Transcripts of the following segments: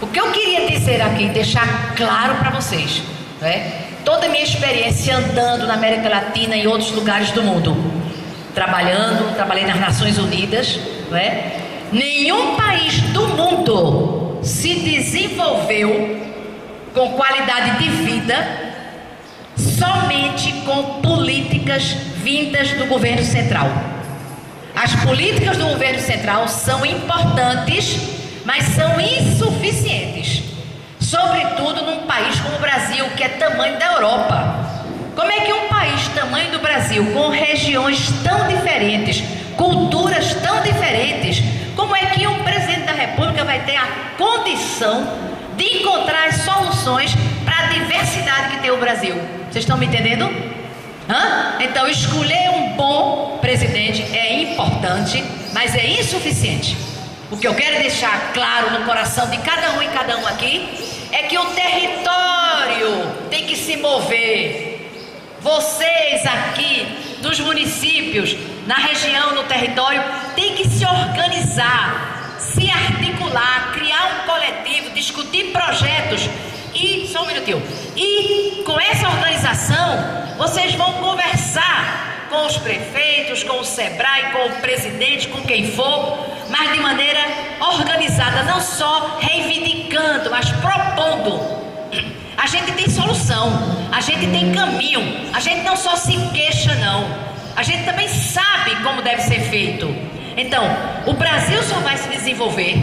O que eu queria dizer aqui, deixar claro para vocês, né? Toda a minha experiência andando na América Latina e em outros lugares do mundo, trabalhei nas Nações Unidas, né? Nenhum país do mundo se desenvolveu com qualidade de vida somente com políticas vindas do governo central. As políticas do governo central são importantes, mas são insuficientes, sobretudo num país como o Brasil, que é tamanho da Europa. Como é que um país tamanho do Brasil, com regiões tão diferentes, culturas tão diferentes, como é que um presidente da República vai ter a condição de encontrar as soluções para a diversidade que tem o Brasil? Vocês estão me entendendo? Então, escolher um bom presidente é importante, mas é insuficiente. O que eu quero deixar claro no coração de cada um e cada um aqui é que o território tem que se mover. Vocês aqui dos municípios, na região, no território, tem que se organizar, se articular, criar um coletivo, discutir projetos e, só um minutinho, e com essa organização vocês vão conversar com os prefeitos, com o SEBRAE, com o presidente, com quem for, mas de maneira organizada, não só reivindicando, mas propondo. A gente tem solução, a gente tem caminho, a gente não só se queixa não, a gente também sabe como deve ser feito. Então, o Brasil só vai se desenvolver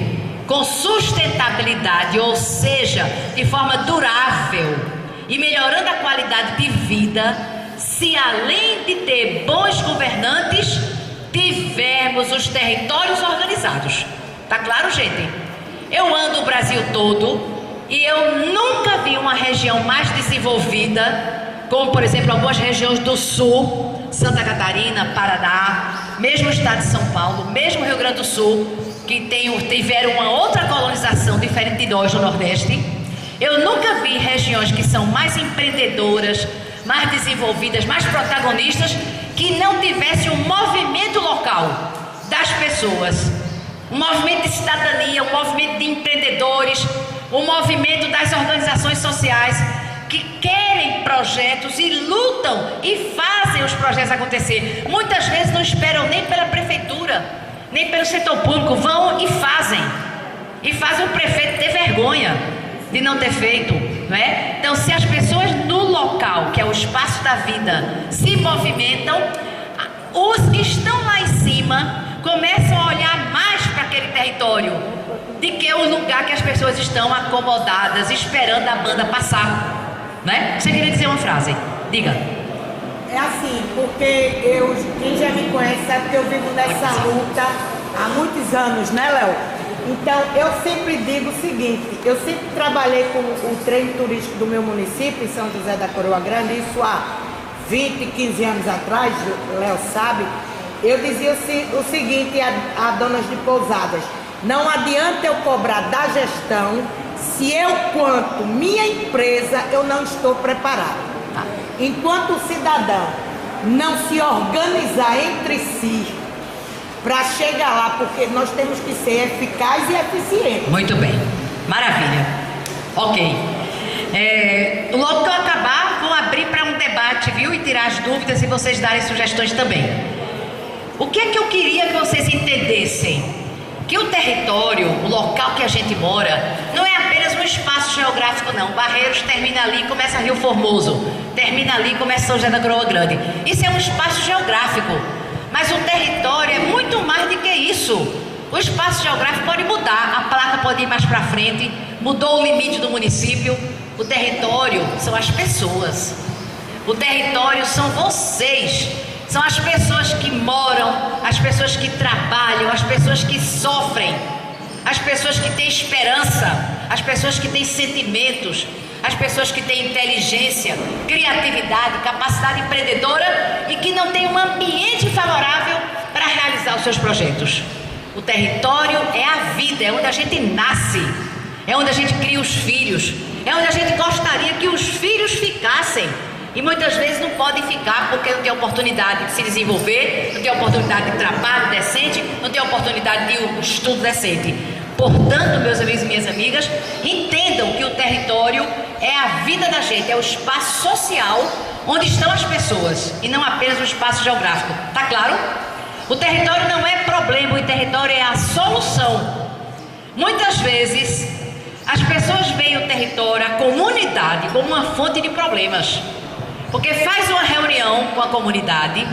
com sustentabilidade, ou seja, de forma durável e melhorando a qualidade de vida, se além de ter bons governantes, tivermos os territórios organizados. Tá claro, gente? Eu ando o Brasil todo e eu nunca vi uma região mais desenvolvida, como por exemplo algumas regiões do Sul, Santa Catarina, Paraná, mesmo o estado de São Paulo, mesmo o Rio Grande do Sul, que tiveram uma outra colonização diferente de nós no Nordeste. Eu nunca vi regiões que são mais empreendedoras, mais desenvolvidas, mais protagonistas, que não tivessem um movimento local das pessoas, um movimento de cidadania, um movimento de empreendedores, um movimento das organizações sociais que querem projetos e lutam e fazem os projetos acontecer. Muitas vezes não esperam nem pela prefeitura, nem pelo setor público, vão e fazem o prefeito ter vergonha de não ter feito, não é? Então, se as pessoas no local, que é o espaço da vida, se movimentam, os que estão lá em cima começam a olhar mais para aquele território do que o lugar que as pessoas estão acomodadas, esperando a banda passar, né? Você queria dizer uma frase? Diga. É assim, porque quem já me conhece sabe que eu vivo nessa luta há muitos anos, né, Léo? Então, eu sempre digo o seguinte, eu sempre trabalhei com o treino turístico do meu município, em São José da Coroa Grande, isso há 20, 15 anos atrás, o Léo sabe. Eu dizia o seguinte a donas de pousadas: não adianta eu cobrar da gestão se eu, quanto minha empresa, eu não estou preparado. Enquanto o cidadão não se organizar entre si para chegar lá, porque nós temos que ser eficaz e eficiente. Muito bem, maravilha. Ok. Logo que eu acabar, vou abrir para um debate, viu? E tirar as dúvidas e vocês darem sugestões também. O que é que eu queria que vocês entendessem? Que o território, o local que a gente mora, não é apenas um espaço geográfico não. Barreiros termina ali e começa Rio Formoso, termina ali e começa São José da Coroa Grande. Isso é um espaço geográfico, mas o território é muito mais do que isso. O espaço geográfico pode mudar, a placa pode ir mais para frente, mudou o limite do município. O território são as pessoas, o território são vocês. São as pessoas que moram, as pessoas que trabalham, as pessoas que sofrem, as pessoas que têm esperança, as pessoas que têm sentimentos, as pessoas que têm inteligência, criatividade, capacidade empreendedora e que não têm um ambiente favorável para realizar os seus projetos. O território é a vida, é onde a gente nasce, é onde a gente cria os filhos, é onde a gente gostaria que os filhos ficassem. E muitas vezes não podem ficar porque não tem oportunidade de se desenvolver, não tem oportunidade de trabalho decente, não tem oportunidade de um estudo decente. Portanto, meus amigos e minhas amigas, gente é o espaço social onde estão as pessoas e não apenas o espaço geográfico. Tá claro? O território não é problema, o território é a solução. Muitas vezes as pessoas veem o território, a comunidade, como uma fonte de problemas, porque faz uma reunião com a comunidade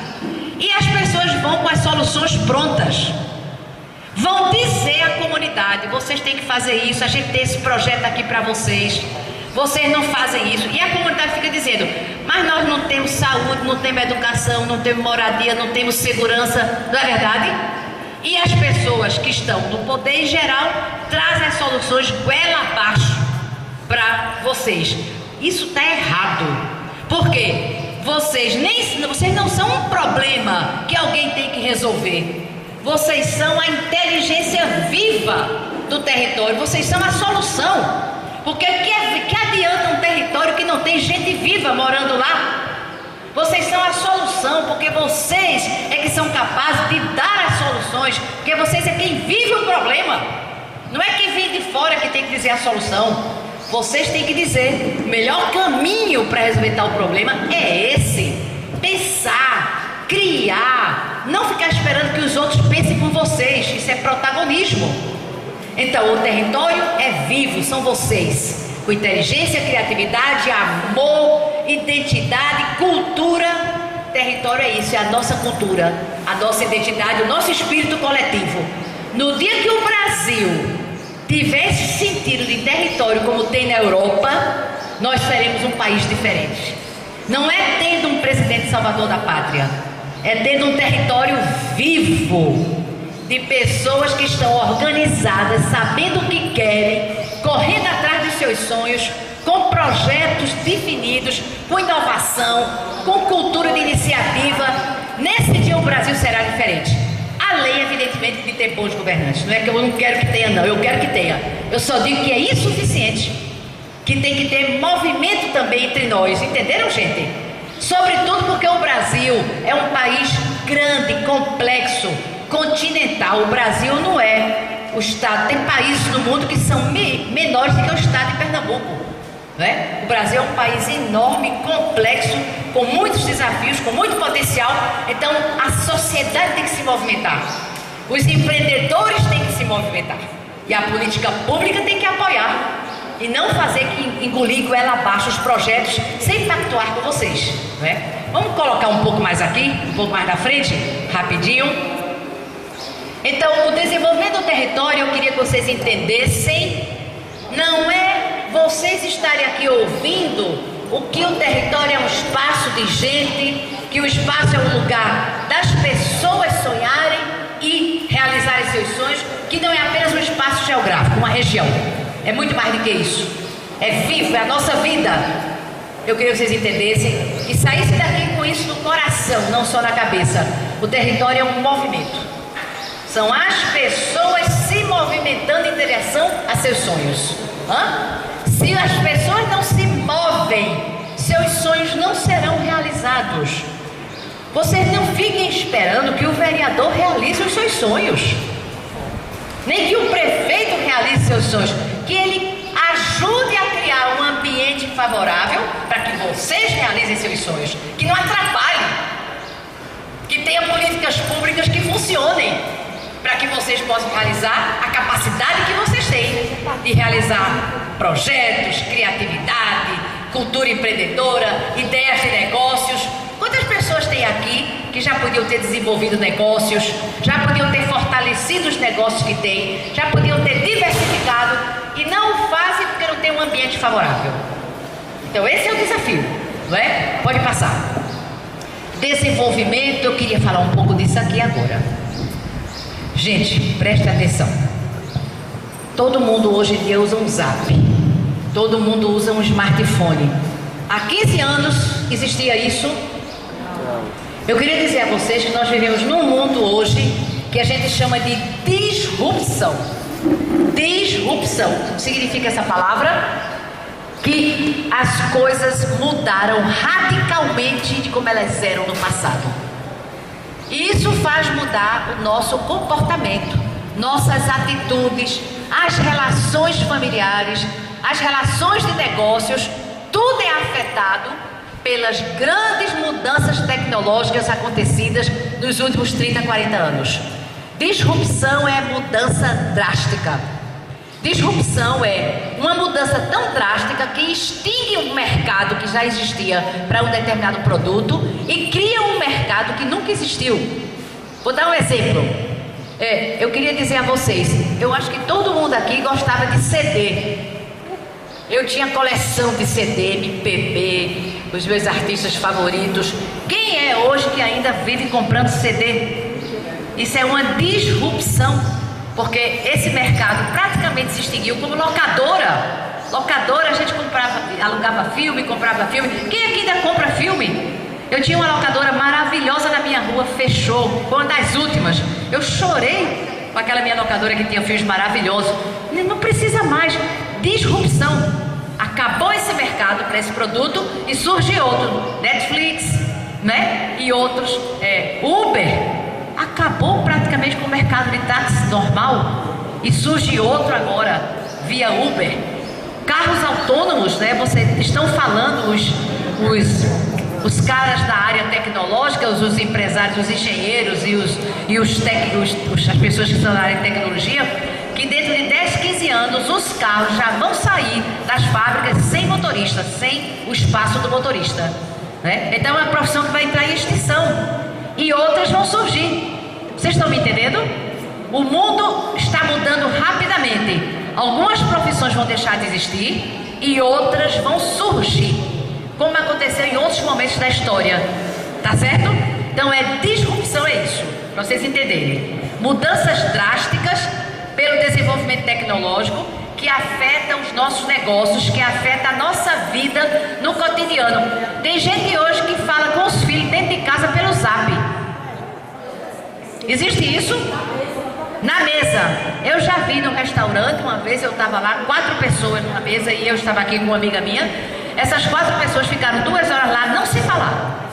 e as pessoas vão com as soluções prontas. Vão dizer à comunidade: vocês têm que fazer isso, a gente tem esse projeto aqui para vocês, vocês não fazem isso. E a comunidade fica dizendo: mas nós não temos saúde, não temos educação, não temos moradia, não temos segurança. Não é verdade? E as pessoas que estão no poder em geral trazem as soluções goela abaixo para vocês. Isso está errado. Por quê? Vocês não são um problema que alguém tem que resolver. Vocês são a inteligência viva do território. Vocês são a solução. Porque que adianta um território que não tem gente viva morando lá? Vocês são a solução, porque vocês é que são capazes de dar as soluções, porque vocês é quem vive o problema. Não é quem vem de fora que tem que dizer a solução. Vocês têm que dizer: o melhor caminho para resolver tal problema é esse. Pensar, criar, não ficar esperando que os outros pensem por vocês. Isso é protagonismo. Então o território é vivo, são vocês, com inteligência, criatividade, amor, identidade, cultura. Território é isso, é a nossa cultura, a nossa identidade, o nosso espírito coletivo. No dia que o Brasil tiver esse sentido de território como tem na Europa, nós seremos um país diferente. Não é tendo um presidente salvador da pátria, é tendo um território vivo, de pessoas que estão organizadas, sabendo o que querem, correndo atrás dos seus sonhos, com projetos definidos, com inovação, com cultura de iniciativa. Nesse dia o Brasil será diferente. Além, evidentemente, de ter bons governantes. Não é que eu não quero que tenha, não, eu quero que tenha. Eu só digo que é insuficiente, que tem que ter movimento também entre nós. Entenderam, gente? Sobretudo porque o Brasil é um país grande, complexo, continental. O Brasil não é o estado. Tem países no mundo que são menores do que o estado de Pernambuco, não é? O Brasil é um país enorme, complexo, com muitos desafios, com muito potencial. Então a sociedade tem que se movimentar, os empreendedores têm que se movimentar, e a política pública tem que apoiar e não fazer que engolir goela abaixo os projetos sem pactuar com vocês, não é? Vamos colocar um pouco mais aqui, um pouco mais na frente, rapidinho. Então, o desenvolvimento do território, eu queria que vocês entendessem, não é vocês estarem aqui ouvindo o que o território é um espaço de gente, que o espaço é um lugar das pessoas sonharem e realizarem seus sonhos, que não é apenas um espaço geográfico, uma região. É muito mais do que isso. É vivo, é a nossa vida. Eu queria que vocês entendessem e saíssem daqui com isso no coração, não só na cabeça. O território é um movimento. São as pessoas se movimentando em direção a seus sonhos. Se as pessoas não se movem, seus sonhos não serão realizados. Vocês não fiquem esperando que o vereador realize os seus sonhos, nem que o prefeito realize seus sonhos. Que ele ajude a criar um ambiente favorável para que vocês realizem seus sonhos, que não atrapalhem, que tenha políticas públicas que funcionem, para que vocês possam realizar a capacidade que vocês têm de realizar projetos, criatividade, cultura empreendedora, ideias de negócios. Quantas pessoas tem aqui que já podiam ter desenvolvido negócios, já podiam ter fortalecido os negócios que têm, já podiam ter diversificado e não o fazem porque não tem um ambiente favorável? Então esse é o desafio, não é? Pode passar. Desenvolvimento, eu queria falar um pouco disso aqui agora. Gente, preste atenção. Todo mundo hoje em dia usa um zap. Todo mundo usa um smartphone. Há 15 anos existia isso? Eu queria dizer a vocês que nós vivemos num mundo hoje que a gente chama de disrupção. Disrupção. O que significa essa palavra? Que as coisas mudaram radicalmente de como elas eram no passado. E isso faz mudar o nosso comportamento, nossas atitudes, as relações familiares, as relações de negócios, Tudo é afetado pelas grandes mudanças tecnológicas acontecidas nos últimos 30, 40 anos. Disrupção é mudança drástica. Disrupção é uma mudança tão drástica que extingue um mercado que já existia para um determinado produto e cria um mercado que nunca existiu. Vou dar um exemplo. Eu queria dizer a vocês, eu acho que todo mundo aqui gostava de CD. Eu tinha coleção de CD, MPB, os meus artistas favoritos. Quem é hoje que ainda vive comprando CD? Isso é uma disrupção, porque esse mercado praticamente se extinguiu como locadora. Locadora, a gente alugava filme, comprava filme. Quem aqui ainda compra filme? Eu tinha uma locadora maravilhosa na minha rua, fechou, foi uma das últimas. Eu chorei com aquela minha locadora que tinha filmes maravilhosos. Não precisa mais. Disrupção. Acabou esse mercado para esse produto e surge outro. Netflix, né? E outros. Uber. Acabou praticamente com o mercado de táxi normal e surge outro agora via Uber. Carros autônomos, né? Vocês estão falando os caras da área tecnológica, os empresários, os engenheiros e as pessoas que estão na área de tecnologia, que dentro de 10, 15 anos os carros já vão sair das fábricas sem motorista, sem o espaço do motorista, né? Então é uma profissão que vai entrar em extinção e outras vão surgir. Vocês estão me entendendo? O mundo está mudando rapidamente. Algumas profissões vão deixar de existir e outras vão surgir, como aconteceu em outros momentos da história. Tá certo? Então disrupção é isso, para vocês entenderem. Mudanças drásticas pelo desenvolvimento tecnológico que afetam os nossos negócios, que afeta a nossa vida no cotidiano. Tem gente hoje que fala com os filhos dentro de casa pelo Zap. Existe isso? Na mesa. Eu já vi no restaurante, uma vez eu estava lá, 4 pessoas numa mesa e eu estava aqui com uma amiga minha. Essas 4 pessoas ficaram 2 horas lá, não se falar.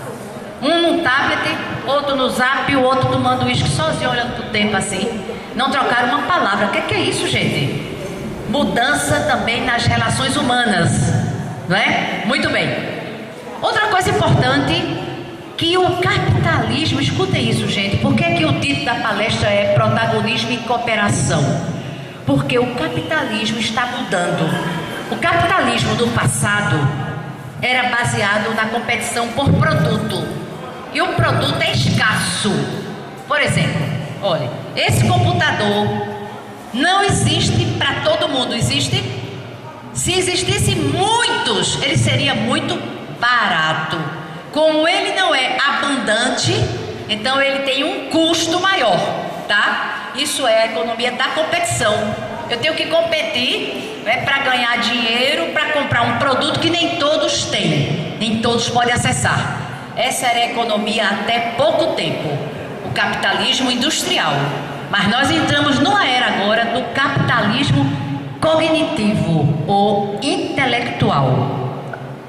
Um no tablet, outro no Zap, o outro tomando uísque sozinho, olhando pro tempo assim. Não trocaram uma palavra. O que é isso, gente? Mudança também nas relações humanas, não é? Muito bem. Outra coisa importante, que o capitalismo, escutem isso, gente, por que é que o título da palestra é Protagonismo e Cooperação? Porque o capitalismo está mudando. O capitalismo do passado era baseado na competição por produto, e o produto é escasso. Por exemplo, olha, esse computador não existe para todo mundo, existe? Se existisse muitos, ele seria muito barato. Como ele não é abundante, então ele tem um custo maior, tá? Isso é a economia da competição. Eu tenho que competir, né, para ganhar dinheiro, para comprar um produto que nem todos têm, nem todos podem acessar. Essa era a economia até pouco tempo, o capitalismo industrial. Mas nós entramos numa era agora do capitalismo cognitivo ou intelectual.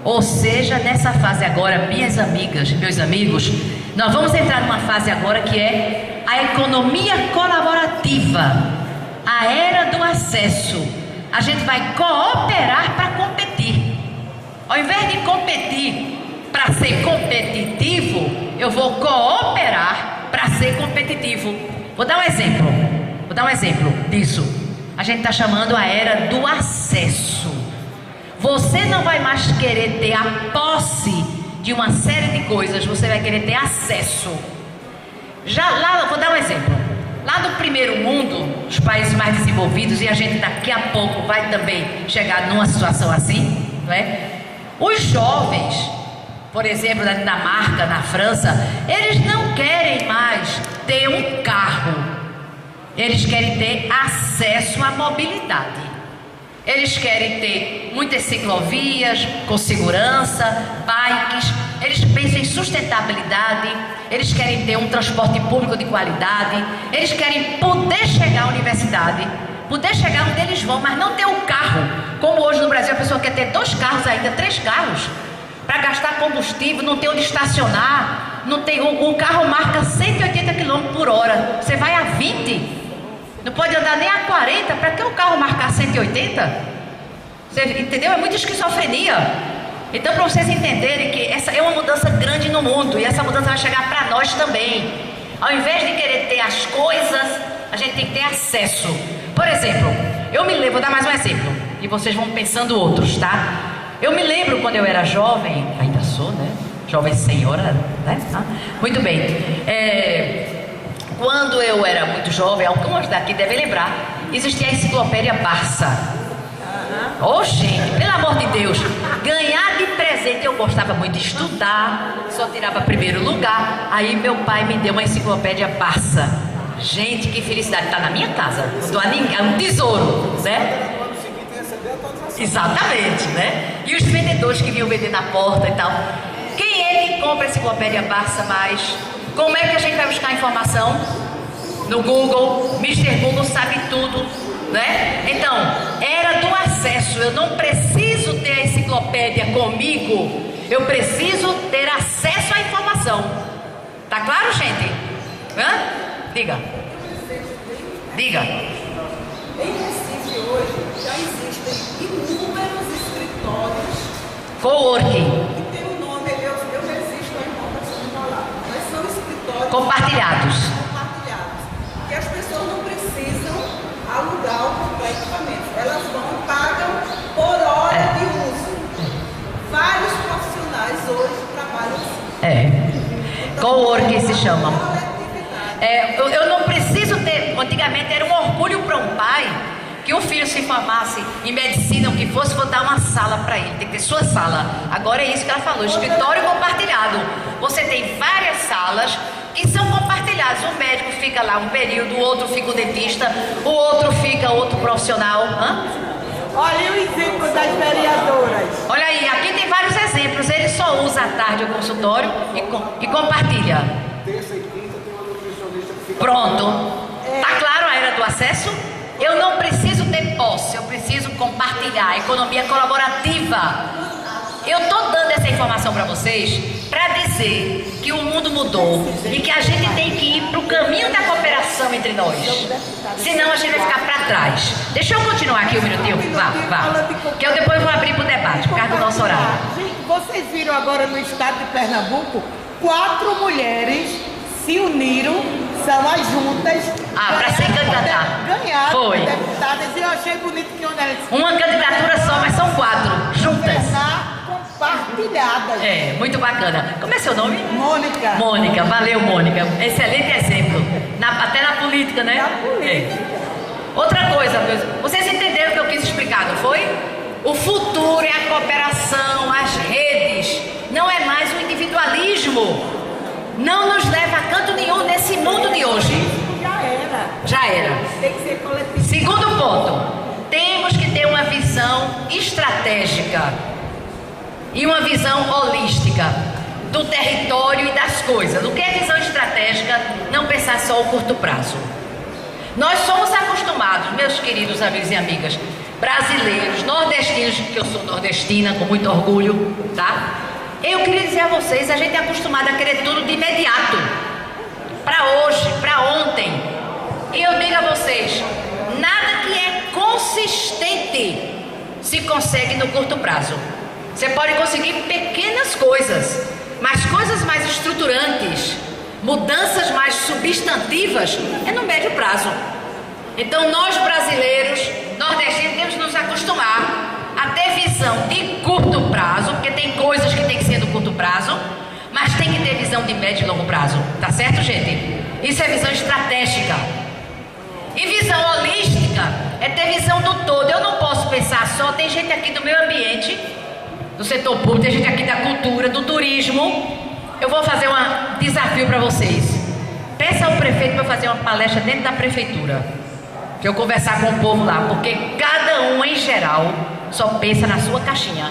Ou seja, nessa fase agora, minhas amigas, meus amigos, nós vamos entrar numa fase agora que é a economia colaborativa, a era do acesso. A gente vai cooperar para competir. Ao invés de competir para ser competitivo, eu vou cooperar para ser competitivo. Vou dar um exemplo disso. A gente está chamando a era do acesso. Você não vai mais querer ter a posse de uma série de coisas, você vai querer ter acesso. Já lá, vou dar um exemplo. Lá no primeiro mundo, os países mais desenvolvidos, e a gente daqui a pouco vai também chegar numa situação assim, não é? Os jovens, por exemplo, na Dinamarca, na França, eles não querem mais ter um carro. Eles querem ter acesso à mobilidade. Eles querem ter muitas ciclovias com segurança, bikes. Eles pensam em sustentabilidade. Eles querem ter um transporte público de qualidade. Eles querem poder chegar à universidade, poder chegar onde eles vão, mas não ter um carro. Como hoje no Brasil a pessoa quer ter 2 carros ainda, 3 carros, para gastar combustível, não tem onde estacionar. Não tem, o carro marca 180 km por hora. Você vai a 20. Não pode andar nem a 40, para que o carro marcar 180? Você entendeu? É muita esquizofrenia. Então, para vocês entenderem que essa é uma mudança grande no mundo, e essa mudança vai chegar para nós também. Ao invés de querer ter as coisas, a gente tem que ter acesso. Por exemplo, eu me lembro, vou dar mais um exemplo, e vocês vão pensando outros, tá? Eu me lembro quando eu era jovem, ainda sou, né? Jovem senhora, né? Muito bem. Quando eu era muito jovem, algumas daqui devem lembrar, existia a enciclopédia Barça. Oh, gente, pelo amor de Deus, ganhar de presente, eu gostava muito de estudar, só tirava primeiro lugar. Aí meu pai me deu uma enciclopédia Barça. Gente, que felicidade, tá na minha casa, não dou a ninguém, é um tesouro, né? Exatamente, né? E os vendedores que vinham vender na porta e tal. Quem é que compra a enciclopédia Barça mais? Como é que a gente vai buscar informação? No Google, Mr. Google sabe tudo, né? Então, era do acesso. Eu não preciso ter a enciclopédia comigo, eu preciso ter acesso à informação. Tá claro, gente? Hã? Diga. Diga. Em Recife hoje já existem inúmeros escritórios. Coworking. Que tem um nome, eu resisto a informação de falar, mas são escritórios Compartilhados. Que as pessoas não precisam alugar ou comprar equipamento. Elas vão e pagam por hora de uso. Vários profissionais hoje trabalham assim. Coworking se chama. Eu não preciso ter. Antigamente era um orgulho para um pai que o filho se formasse em medicina, o que fosse, vou dar uma sala para ele, tem que ter sua sala. Agora é isso que ela falou, escritório compartilhado. Você tem várias salas que são compartilhadas. O médico fica lá um período, o outro fica o dentista, o outro fica outro profissional. Olha o exemplo das vereadoras. Olha aí, aqui tem vários exemplos. Ele só usa à tarde o consultório e compartilha. Terça e quinta tem uma nutricionista que fica... Pronto. Tá claro a era do acesso? Eu não preciso ter posse, eu preciso compartilhar. Economia colaborativa. Eu estou dando essa informação para vocês para dizer que o mundo mudou e que a gente tem que ir para o caminho da cooperação entre nós. Senão a gente vai ficar para trás. Deixa eu continuar aqui um minutinho. Vá. Que eu depois vou abrir para o debate, por causa do nosso horário. Gente, vocês viram agora no estado de Pernambuco, 4 mulheres se uniram, são as juntas. Para se candidatar. Ganharam Foi. deputadas e eu achei bonito que uma candidatura só, mas são 4 juntas. Compartilhadas. Muito bacana. Como é seu nome? Mônica. Mônica, valeu, Mônica. Excelente exemplo. Até na política, né? Na política. Outra coisa, vocês entenderam o que eu quis explicar, não foi? O futuro é a cooperação, as redes. Não é mais o individualismo. Não nos leva a canto nenhum nesse mundo de hoje. Já era. Tem que ser coletivo. Segundo ponto, temos que ter uma visão estratégica e uma visão holística do território e das coisas. O que é visão estratégica? Não pensar só o curto prazo. Nós somos acostumados, meus queridos amigos e amigas, brasileiros, nordestinos, que eu sou nordestina com muito orgulho, tá? Eu queria dizer a vocês, a gente é acostumado a querer tudo de imediato, para hoje, para ontem. E eu digo a vocês, nada que é consistente se consegue no curto prazo. Você pode conseguir pequenas coisas, mas coisas mais estruturantes, mudanças mais substantivas, é no médio prazo. Então nós brasileiros, nordestinos, temos que nos acostumar a ter visão de curto prazo, porque tem coisas que tem que ser no curto prazo, mas tem que ter visão de médio e longo prazo. Tá certo, gente? Isso é visão estratégica. E visão holística é ter visão do todo. Eu não posso pensar só, tem gente aqui do meu ambiente, do setor público, tem gente aqui da cultura, do turismo. Eu vou fazer um desafio para vocês. Peça ao prefeito para fazer uma palestra dentro da prefeitura, para eu conversar com o povo lá, porque cada um em geral só pensa na sua caixinha.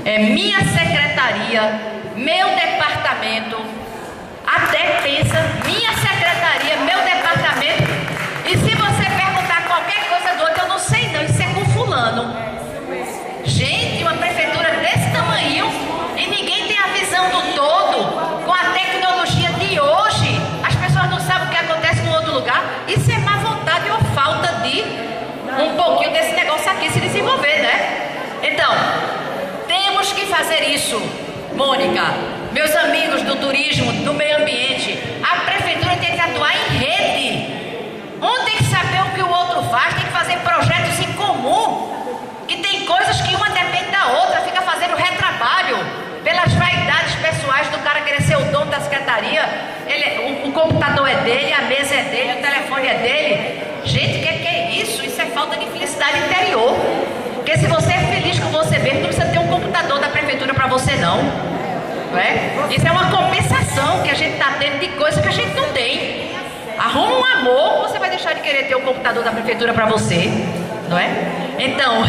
É minha secretaria, meu departamento, até pensa minha secretaria, meu departamento. E se você perguntar qualquer coisa do outro, eu não sei não, isso é com fulano. Gente, uma prefeitura desse tamanho e ninguém tem a visão do todo. Com a tecnologia de hoje, as pessoas não sabem o que acontece no outro lugar. Isso é má vontade ou falta de um pouquinho desse negócio aqui se desenvolver, né? Então, temos que fazer isso. Mônica, meus amigos do turismo, do meio ambiente, a prefeitura tem que atuar em rede. Um tem que saber o que o outro faz, tem que fazer projetos em comum. Que tem coisas que uma depende da outra, fica fazendo retrabalho pelas vaidades pessoais do cara querer ser o dono da secretaria. O computador é dele, a mesa é dele, o telefone é dele. Gente, o que é isso? Isso é falta de felicidade interior. Porque se você é feliz com você mesmo, não precisa ter um computador da prefeitura para você não é? Isso é uma compensação que a gente está tendo de coisa que a gente não tem. Arruma um amor, você vai deixar de querer ter o computador da prefeitura para você, não é? Então,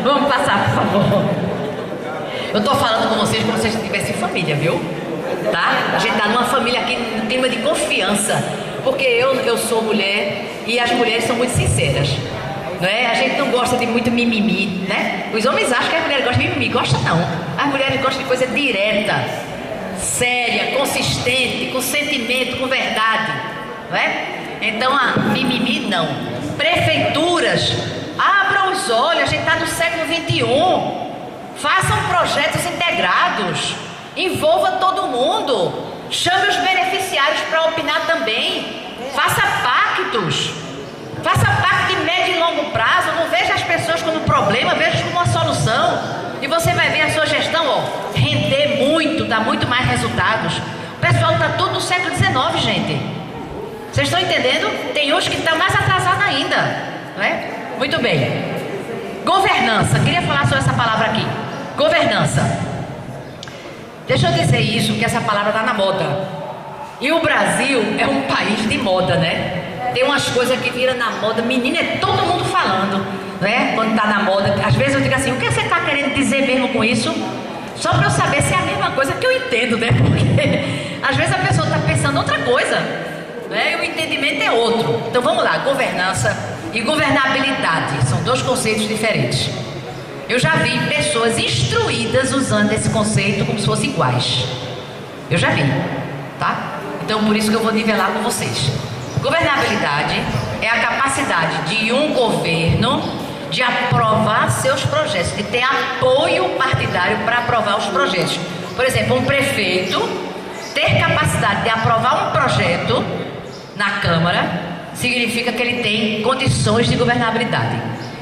vamos passar, por favor. Eu estou falando com vocês como se vocês tivessem família, viu? Tá? A gente está numa família aqui, num clima de confiança. Porque eu sou mulher e as mulheres são muito sinceras. Não é? A gente não gosta de muito mimimi, né? Os homens acham que as mulheres gostam de mimimi. Gosta não. As mulheres gostam de coisa direta, séria, consistente, com sentimento, com verdade. Não é? Então, a mimimi não. Prefeituras, abram os olhos. A gente está no século XXI. Façam projetos integrados. Envolva todo mundo. Chame os beneficiários para opinar também. Faça pactos. Faça pacto de médio e longo prazo. Não veja as pessoas como problema, veja como uma solução. E você vai ver a sua gestão, render muito, dar muito mais resultados. O pessoal está tudo no século XIX, gente. Vocês estão entendendo? Tem hoje que está mais atrasado ainda, não é? Muito bem. Governança. Queria falar sobre essa palavra aqui. Governança. Deixa eu dizer isso, que essa palavra está na moda. E o Brasil é um país de moda, né? Tem umas coisas que viram na moda. Menina, é todo mundo falando, né? Quando está na moda. Às vezes eu digo assim, o que você está querendo dizer mesmo com isso? Só para eu saber se é a mesma coisa que eu entendo, né? Porque às vezes a pessoa está pensando outra coisa, né? E o entendimento é outro. Então vamos lá, governança e governabilidade. São dois conceitos diferentes. Eu já vi pessoas instruídas usando esse conceito como se fossem iguais. Eu já vi, tá? Então por isso que eu vou nivelar com vocês. Governabilidade é a capacidade de um governo de aprovar seus projetos, de ter apoio partidário para aprovar os projetos. Por exemplo, um prefeito ter capacidade de aprovar um projeto na Câmara significa que ele tem condições de governabilidade.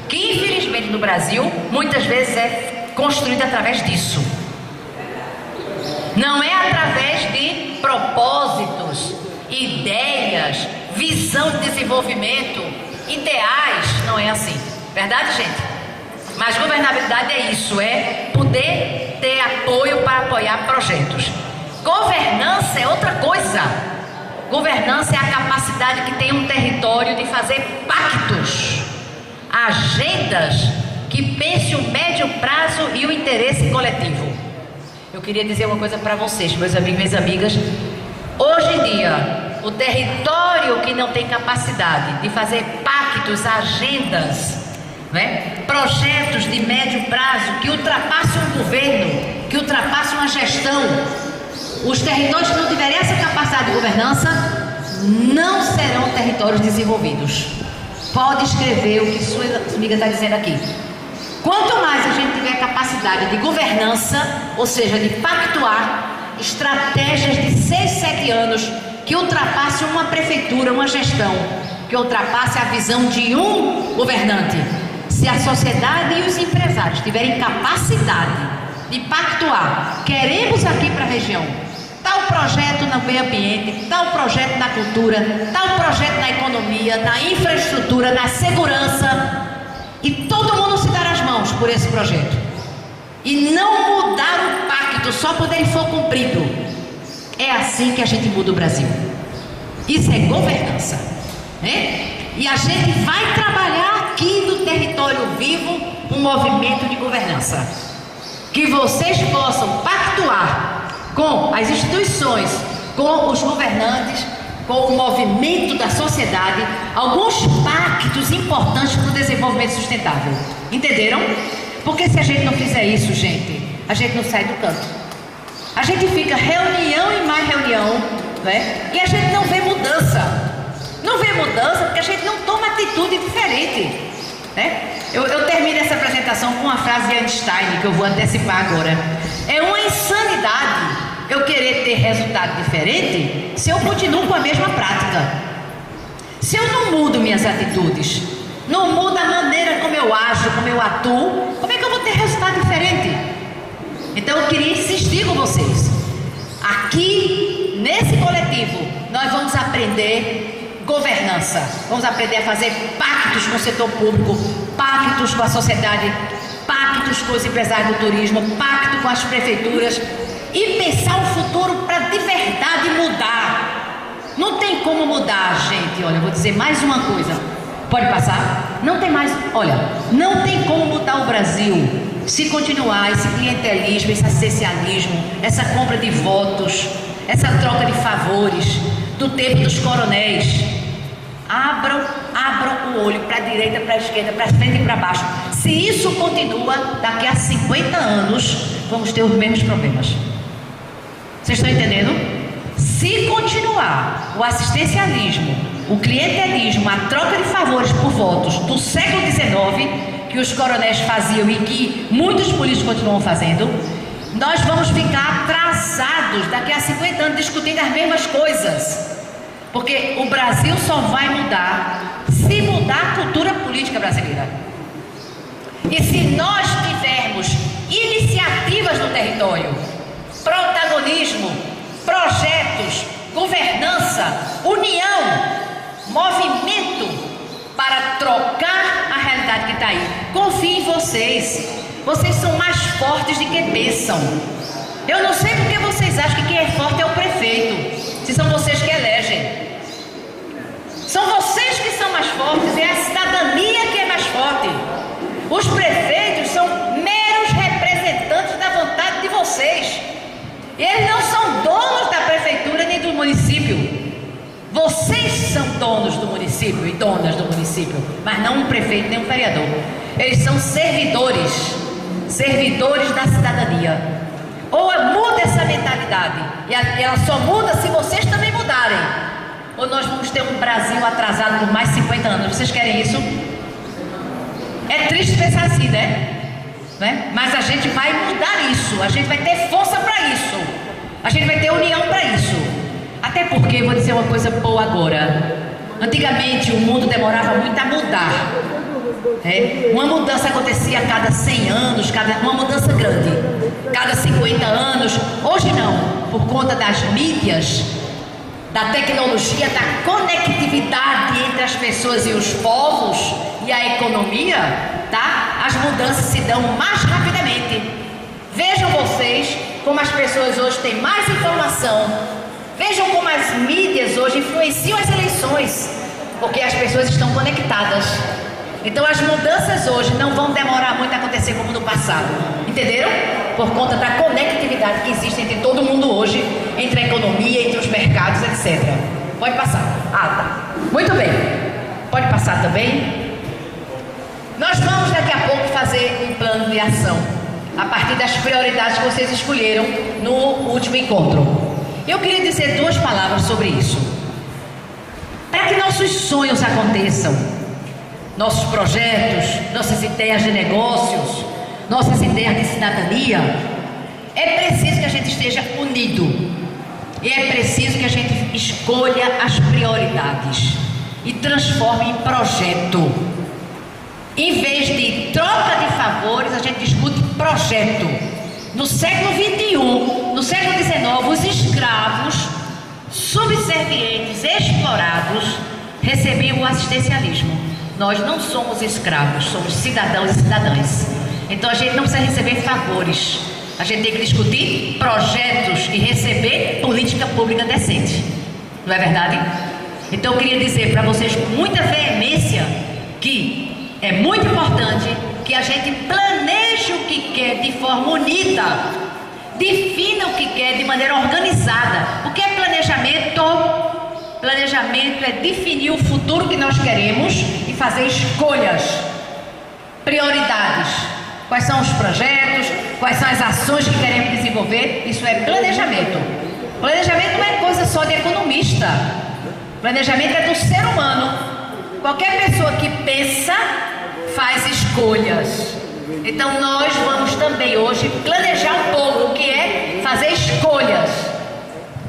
Que infelizmente no Brasil muitas vezes é construído através disso. Não é através de propósitos, ideias, visão de desenvolvimento, ideais, não é assim. Verdade, gente? Mas governabilidade é isso, é poder ter apoio para apoiar projetos. Governança é outra coisa. Governança é a capacidade que tem um território de fazer pactos, agendas que pensem o médio prazo e o interesse coletivo. Eu queria dizer uma coisa para vocês, meus amigos e minhas amigas. Hoje em dia, o território que não tem capacidade de fazer pactos, agendas, né? Projetos de médio prazo que ultrapassem um governo, que ultrapassem uma gestão, os territórios que não tiverem essa capacidade de governança não serão territórios desenvolvidos. Pode escrever o que sua amiga está dizendo aqui. Quanto mais a gente tiver capacidade de governança, ou seja, de pactuar estratégias de 6, 7 anos que ultrapassem uma prefeitura, uma gestão, que ultrapasse a visão de um governante. Se a sociedade e os empresários tiverem capacidade de pactuar, queremos aqui para a região tal projeto no meio ambiente, tal projeto na cultura, tal projeto na economia, na infraestrutura, na segurança, e todo mundo se dar as mãos por esse projeto e não mudar o pacto só quando ele for cumprido. É assim que a gente muda o Brasil. Isso é governança, né? E a gente vai trabalhar aqui no Território Vivo um movimento de governança, que vocês possam pactuar com as instituições, com os governantes, com o movimento da sociedade, alguns pactos importantes para o desenvolvimento sustentável. Entenderam? Porque se a gente não fizer isso, gente, a gente não sai do canto. A gente fica reunião e mais reunião, né? E a gente não vê mudança. Não vê mudança porque a gente não toma atitude diferente. Eu termino essa apresentação com uma frase de Einstein, que eu vou antecipar agora. É uma insanidade eu querer ter resultado diferente se eu continuo com a mesma prática. Se eu não mudo minhas atitudes, não mudo a maneira como eu ajo, como eu atuo, como é que eu vou ter resultado diferente? Então eu queria insistir com vocês. Aqui, nesse coletivo, nós vamos aprender governança. Vamos aprender a fazer pactos com o setor público, pactos com a sociedade, pactos com os empresários do turismo, pacto com as prefeituras e pensar o futuro para de verdade mudar. Não tem como mudar, gente. Olha, eu vou dizer mais uma coisa. Pode passar? Não tem mais. Olha, não tem como mudar o Brasil se continuar esse clientelismo, esse assistencialismo, essa compra de votos, essa troca de favores do tempo dos coronéis. Abram o olho para a direita, para a esquerda, para frente e para baixo. Se isso continua, daqui a 50 anos vamos ter os mesmos problemas. Vocês estão entendendo? Se continuar o assistencialismo, o clientelismo, a troca de favores por votos do século XIX, que os coronéis faziam e que muitos políticos continuam fazendo, nós vamos ficar atrasados daqui a 50 anos discutindo as mesmas coisas. Porque o Brasil só vai mudar se mudar a cultura política brasileira. E se nós tivermos iniciativas no território, protagonismo, projetos, governança, união, movimento para trocar a realidade que está aí. Confio em vocês. Vocês são mais fortes do que pensam. Eu não sei porque vocês acham que quem é forte é o prefeito, se são vocês que elegem. São vocês que são mais fortes, é a cidadania que é mais forte. Os prefeitos são meros representantes da vontade de vocês. Eles não são donos da prefeitura nem do município. Vocês são donos do município e donas do município, mas não um prefeito nem um vereador. Eles são servidores da cidadania. Ou muda essa mentalidade, e ela só muda se vocês também mudarem. Ou nós vamos ter um Brasil atrasado por mais 50 anos. Vocês querem isso? É triste pensar assim, né? Mas a gente vai mudar isso. A gente vai ter força para isso. A gente vai ter união para isso. Até porque, vou dizer uma coisa boa agora. Antigamente o mundo demorava muito a mudar. Uma mudança acontecia a cada 100 anos, uma mudança grande. Cada 50 anos. Hoje não. Por conta das mídias, da tecnologia, da conectividade entre as pessoas e os povos e a economia, tá? As mudanças se dão mais rapidamente. Vejam vocês como as pessoas hoje têm mais informação. Vejam como as mídias hoje influenciam as eleições, porque as pessoas estão conectadas. Então as mudanças hoje não vão demorar muito a acontecer como no passado. Entenderam? Por conta da conectividade que existe entre todo mundo hoje, entre a economia, entre os mercados, etc. Pode passar. Tá. Muito bem. Pode passar também. Nós vamos daqui a pouco fazer um plano de ação a partir das prioridades que vocês escolheram no último encontro. Eu queria dizer 2 palavras sobre isso. Para que nossos sonhos aconteçam, nossos projetos, nossas ideias de negócios, nossas ideias de cidadania, é preciso que a gente esteja unido. E é preciso que a gente escolha as prioridades e transforme em projeto. Em vez de troca de favores, a gente discute projeto. No século XXI, no século XIX, os escravos, subservientes, explorados, recebiam o assistencialismo. Nós não somos escravos, somos cidadãos e cidadãs. Então a gente não precisa receber favores. A gente tem que discutir projetos e receber política pública decente. Não é verdade? Então eu queria dizer para vocês com muita veemência que é muito importante que a gente planeje o que quer de forma unida, defina o que quer de maneira organizada. O que é planejamento? Planejamento é definir o futuro que nós queremos e fazer escolhas, prioridades. Quais são os projetos, quais são as ações que queremos desenvolver? Isso é planejamento. Planejamento não é coisa só de economista. Planejamento é do ser humano. Qualquer pessoa que pensa faz escolhas. Então nós vamos também hoje planejar um pouco o que é fazer escolhas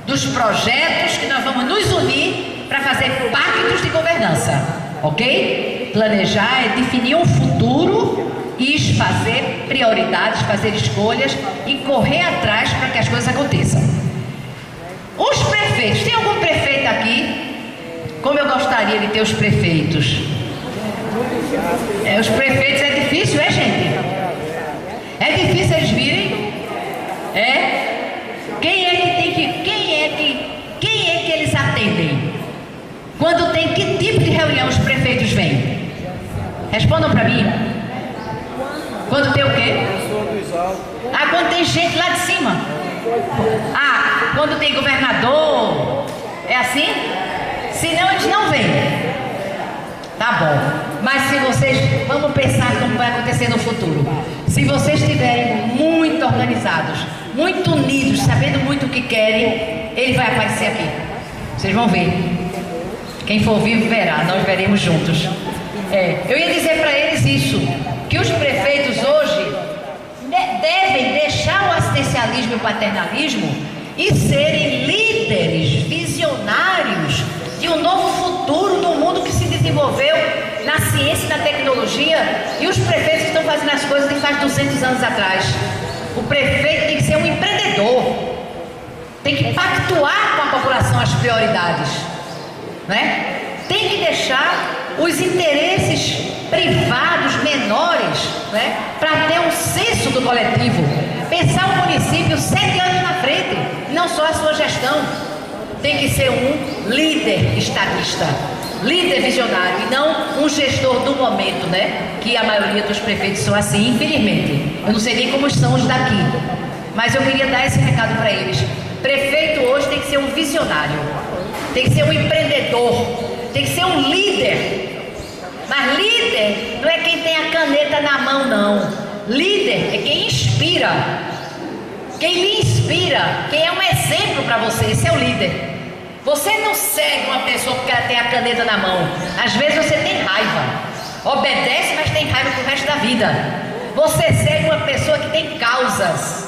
dos projetos que nós vamos nos unir para fazer pactos de governança, ok? Planejar é definir um futuro e fazer prioridades, fazer escolhas e correr atrás para que as coisas aconteçam. Os prefeitos, tem algum prefeito aqui? Como eu gostaria de ter os prefeitos. Os prefeitos é difícil, gente? É difícil eles virem? Quem é que eles atendem? Quando tem que tipo de reunião os prefeitos vêm? Respondam para mim. Quando tem o quê? Quando tem gente lá de cima. Quando tem governador. É assim? Senão eles não vêm. Tá bom. Mas se vocês, vamos pensar como vai acontecer no futuro. Se vocês estiverem muito organizados, muito unidos, sabendo muito o que querem, ele vai aparecer aqui. Vocês vão ver. Quem for vivo verá, nós veremos juntos. Eu ia dizer para eles isso, que os prefeitos hoje devem deixar o assistencialismo e o paternalismo e serem líderes visionários de um novo futuro no mundo que se desenvolveu na ciência e na tecnologia, e os prefeitos estão fazendo as coisas que faz 200 anos atrás. O prefeito tem que ser um empreendedor, tem que pactuar com a população as prioridades, né? Tem que deixar os interesses privados menores, né, para ter um senso do coletivo, pensar o município 7 anos na frente, não só a sua gestão. Tem que ser um líder estadista, líder visionário, e não um gestor do momento, né? Que a maioria dos prefeitos são assim, infelizmente. Eu não sei nem como são os daqui, mas eu queria dar esse recado para eles. Prefeito hoje tem que ser um visionário, tem que ser um empreendedor, tem que ser um líder. Mas líder não é quem tem a caneta na mão, não. Líder é quem inspira, quem lhe inspira, quem é um exemplo para você. Esse é o líder. Você não segue uma pessoa porque ela tem a caneta na mão. Às vezes você tem raiva, obedece, mas tem raiva pro resto da vida. Você segue uma pessoa que tem causas,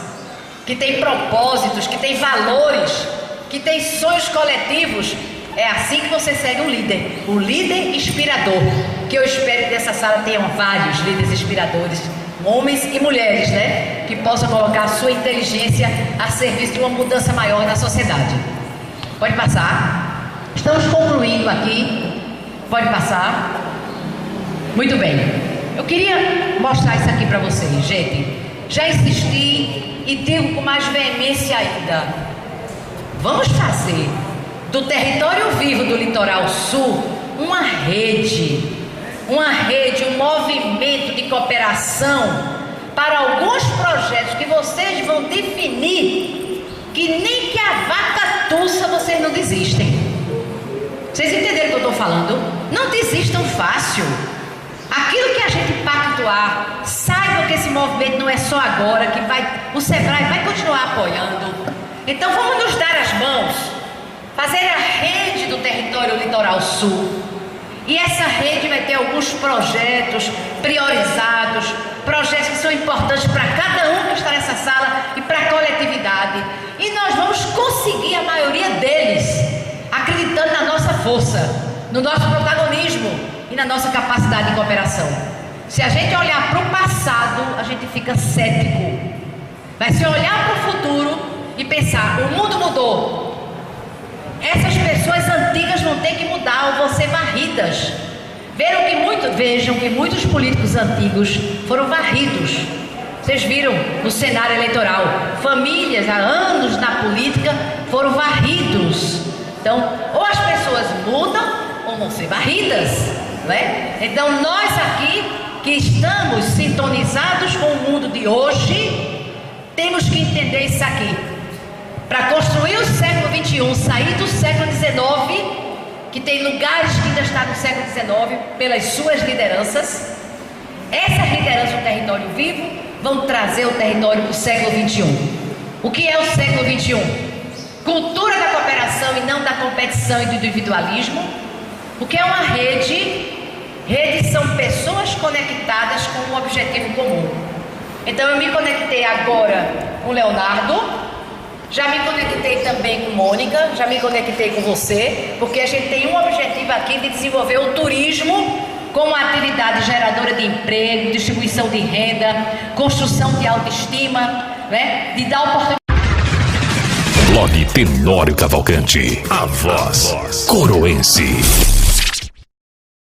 que tem propósitos, que tem valores, que tem sonhos coletivos. É assim que você segue um líder, o líder inspirador. Que eu espero que nessa sala tenham vários líderes inspiradores, homens e mulheres, né? Que possam colocar a sua inteligência a serviço de uma mudança maior na sociedade. Pode passar. Estamos concluindo aqui. Pode passar. Muito bem. Eu queria mostrar isso aqui para vocês, gente. Já insisti e digo com mais veemência ainda. Vamos fazer do território vivo do Litoral Sul uma rede, um movimento de cooperação para alguns projetos que vocês vão definir, que nem que a vaca tussa vocês não desistem. Vocês entenderam o que eu estou falando? Não desistam fácil. Aquilo que a gente pactuar, saibam que esse movimento não é só agora, que o Sebrae vai continuar apoiando. Então vamos nos dar as mãos, fazer a rede do território Litoral Sul. E essa rede vai ter alguns projetos priorizados, projetos que são importantes para cada um que está nessa sala e para a coletividade. E nós vamos conseguir a maioria deles, acreditando na nossa força, no nosso protagonismo e na nossa capacidade de cooperação. Se a gente olhar para o passado, a gente fica cético. Mas se olhar para o futuro e pensar, o mundo mudou, essas pessoas antigas vão ter que mudar ou vão ser varridas. Vejam que muitos políticos antigos foram varridos. Vocês viram no cenário eleitoral, famílias há anos na política foram varridos. Então, ou as pessoas mudam ou vão ser varridas, né? Então nós aqui que estamos sintonizados com o mundo de hoje, temos que entender isso aqui. Para construir o século XXI, sair do século XIX, que tem lugares que ainda estão no século XIX, pelas suas lideranças, essas lideranças do território vivo vão trazer o território para o século XXI. O que é o século XXI? Cultura da cooperação e não da competição e do individualismo. O que é uma rede Redes são pessoas conectadas com um objetivo comum. Então eu me conectei agora com o Leonardo, já me conectei também com Mônica, já me conectei com você, porque a gente tem um objetivo aqui de desenvolver o turismo como atividade geradora de emprego, distribuição de renda, construção de autoestima, né? De dar oportunidade. Blog Tenório Cavalcante, a voz coroense.